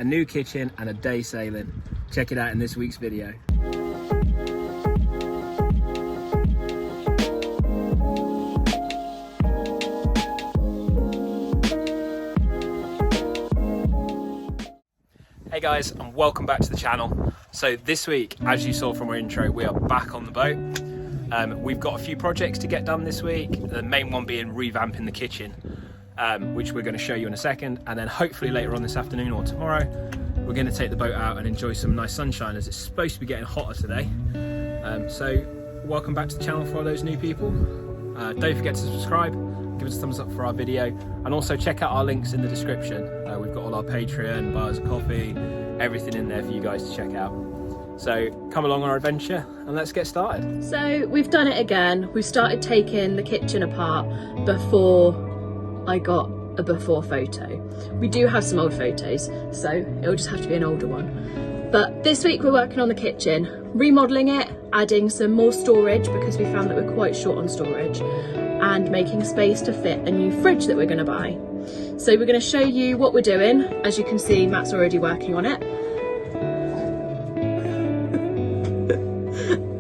a new kitchen and a day sailing. Check it out in this week's video. Hey guys, and welcome back to the channel. So this week, as you saw from our intro, we are back on the boat. We've got a few projects to get done this week, the main one being revamping the kitchen, which we're going to show you in a second, and then hopefully later on this afternoon or tomorrow we're going to take the boat out and enjoy some nice sunshine, as it's supposed to be getting hotter today. So welcome back to the channel for all those new people. Don't forget to subscribe, give us a thumbs up for our video, and also check out our links in the description. We've got all our Patreon, bars of coffee, everything in there for you guys to check out. So come along our adventure and let's get started. So we've done it again. We've started taking the kitchen apart before I got a before photo. We do have some old photos, so it'll just have to be an older one. But this week we're working on the kitchen, remodeling it, adding some more storage because we found that we're quite short on storage, and making space to fit a new fridge that we're going to buy. So we're going to show you what we're doing. As you can see, Matt's already working on it.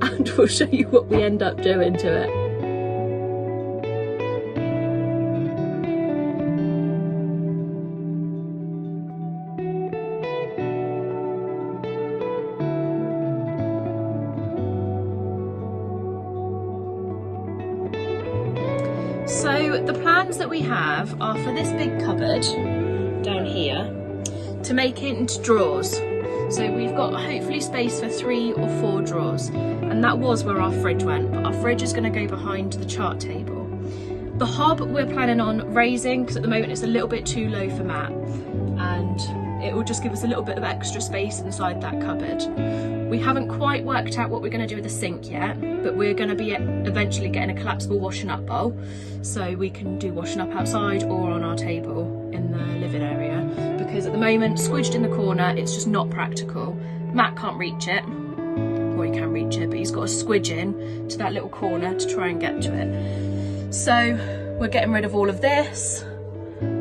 And we'll show you what we end up doing to it. So the plans that we have are for this big cupboard down here to make it into drawers. So we've got hopefully space for 3 or 4 drawers, and that was where our fridge went, but our fridge is going to go behind the chart table. The hob we're planning on raising because at the moment it's a little bit too low for Matt, and it will just give us a little bit of extra space inside that cupboard. We haven't quite worked out what we're going to do with the sink yet, but we're going to be eventually getting a collapsible washing up bowl, so we can do washing up outside or on our table in the living area, because at the moment, squidged in the corner, it's just not practical. Matt can't reach it, or he can reach it, but he's got to squidge in to that little corner to try and get to it. So we're getting rid of all of this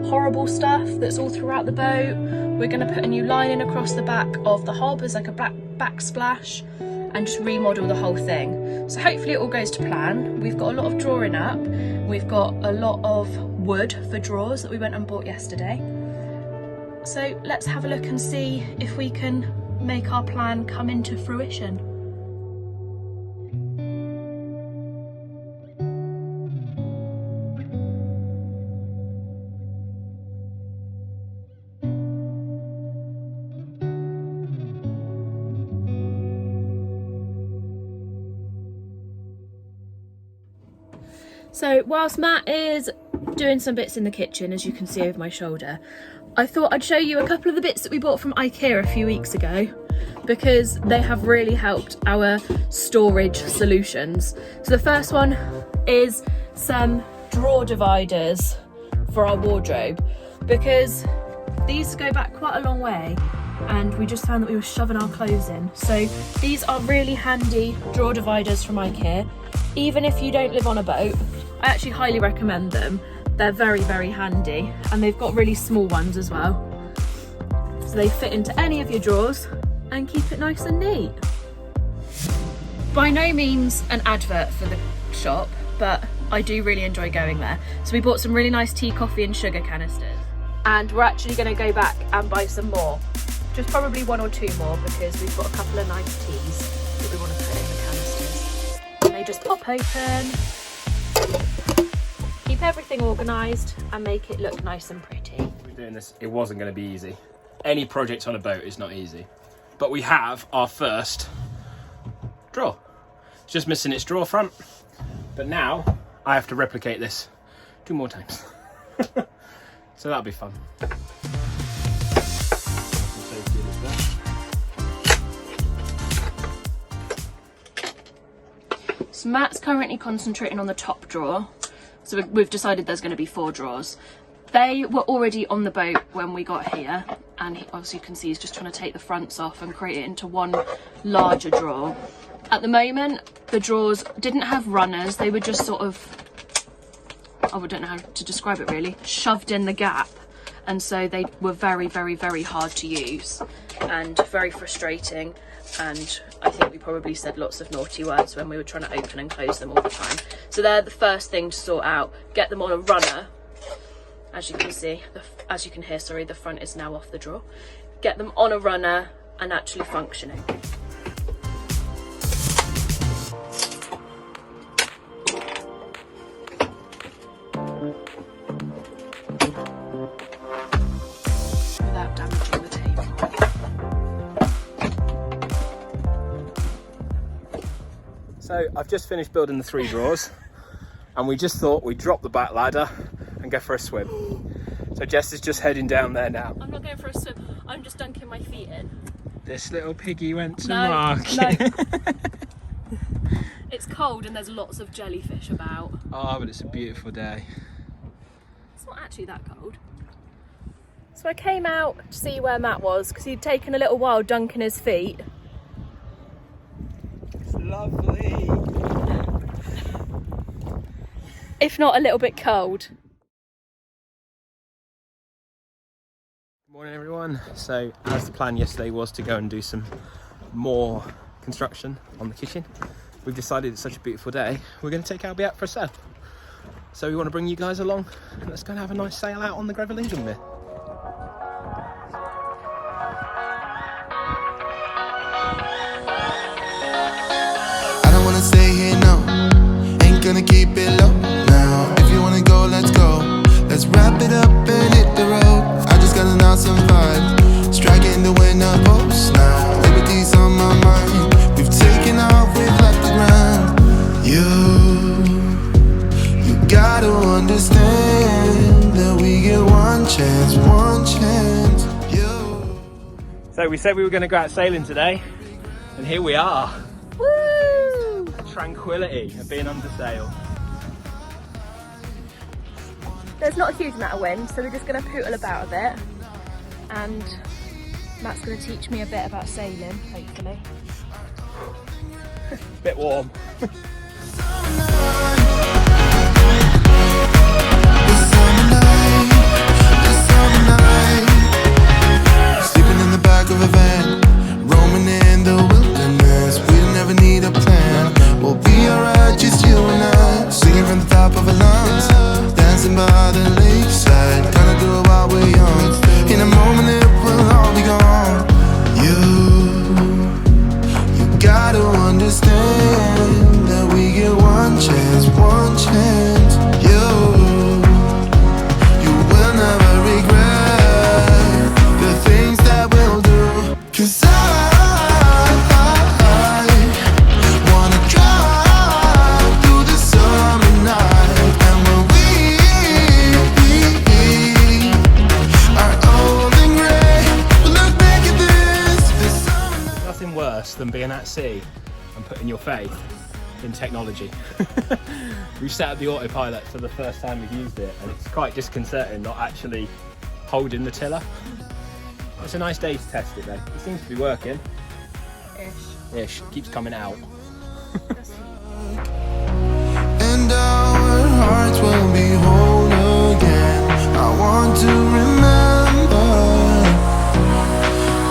horrible stuff that's all throughout the boat. We're going to put a new lining across the back of the hob as like a backsplash, and just remodel the whole thing. So hopefully it all goes to plan. We've got a lot of drawing up. We've got a lot of wood for drawers that we went and bought yesterday. So let's have a look and see if we can make our plan come into fruition. So whilst Matt is doing some bits in the kitchen, as you can see over my shoulder, I thought I'd show you a couple of the bits that we bought from IKEA a few weeks ago, because they have really helped our storage solutions. So the first one is some drawer dividers for our wardrobe, because these go back quite a long way and we just found that we were shoving our clothes in. So these are really handy drawer dividers from IKEA. Even if you don't live on a boat, I actually highly recommend them. They're very, very handy, and they've got really small ones as well. So they fit into any of your drawers and keep it nice and neat. By no means an advert for the shop, but I do really enjoy going there. So we bought some really nice tea, coffee and sugar canisters, and we're actually going to go back and buy some more. Just probably 1 or 2 more, because we've got a couple of nice teas that we want to put in the canisters. And they just pop open, keep everything organised and make it look nice and pretty. We're doing this, it wasn't going to be easy. Any project on a boat is not easy. But we have our first drawer. It's just missing its drawer front. But now I have to replicate this 2 more times. So that'll be fun. So Matt's currently concentrating on the top drawer. So we've decided there's going to be 4 drawers. They were already on the boat when we got here, and obviously you can see he's just trying to take the fronts off and create it into one larger drawer. At the moment, the drawers didn't have runners. They were just sort of, I don't know how to describe it really, shoved in the gap and so they were very, very, very hard to use and very frustrating, and I think we probably said lots of naughty words when we were trying to open and close them all the time. So they're the first thing to sort out. Get them on a runner. As you can see, as you can hear, sorry, the front is now off the drawer. Get them on a runner and actually functioning. Without damaging the table. So I've just finished building the 3 drawers, and we just thought we'd drop the back ladder and go for a swim. So Jess is just heading down there now. I'm not going for a swim, I'm just dunking my feet in. This little piggy went to No, market. no. It's cold and there's lots of jellyfish about. Oh, but it's a beautiful day. It's not actually that cold. So I came out to see where Matt was because he'd taken a little while dunking his feet. It's lovely. If not a little bit cold. Good morning everyone. So as the plan yesterday was to go and do some more construction on the kitchen, we've decided it's such a beautiful day, we're going to take Albie out for a sail. So we want to bring you guys along and let's go and have a nice sail out on the Greville Injunmere. I don't wanna stay here, no. Ain't gonna keep it low now. If you wanna go, let's go. Let's wrap it up and hit the road. I just got an awesome vibe, striking the winner post now. Liberty's on my mind. We've taken off, we've left the ground. You gotta understand that we get one chance, one chance. So we said we were going to go out sailing today, and here we are. Woo! Tranquility of being under sail. There's not a huge amount of wind, so we're just going to pootle about a bit. And Matt's going to teach me a bit about sailing, hopefully. Bit warm. Sleeping in the back of a van, roaming in the wilderness. We don't ever need a plan. We'll be alright, just you and I. Singing from the top of our lungs, dancing by the lakeside. Gonna do it while we're young. In a moment it will all be gone. You gotta understand that we get one chance, one chance. You will never regret the things that we'll do. 'Cause I wanna drive through the summer night. And when we are old and gray, we'll look back at this summer night. Nothing worse than being at sea and putting your faith in technology. We've set up the autopilot for the first time we've used it, and it's quite disconcerting not actually holding the tiller. It's a nice day to test it though. It seems to be working. Ish. Keeps coming out. And our hearts will be whole again. I want to remember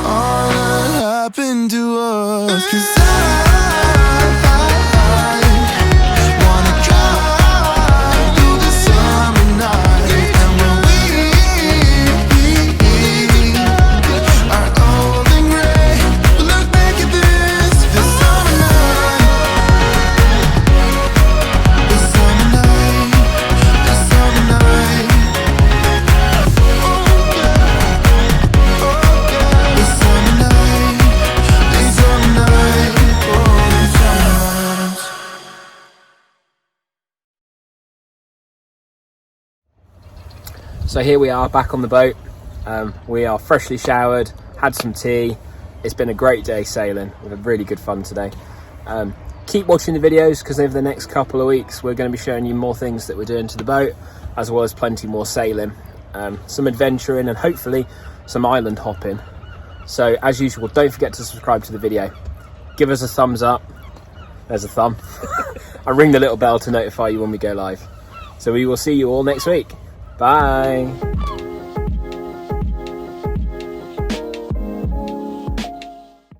all that happened to us. 'Cause I wanna drive through the summer night. And when we are old and gray, we'll look back at this summer night. This summer night, this summer night. Oh yeah, this summer night, this summer night, oh this summer night. So here we are back on the boat. We are freshly showered, had some tea. It's been a great day sailing. We've had really good fun today. Keep watching the videos because over the next couple of weeks we're going to be showing you more things that we're doing to the boat, as well as plenty more sailing, some adventuring and hopefully some island hopping. So as usual, don't forget to subscribe to the video. Give us a thumbs up. There's a thumb. And ring the little bell to notify you when we go live. So we will see you all next week. Bye.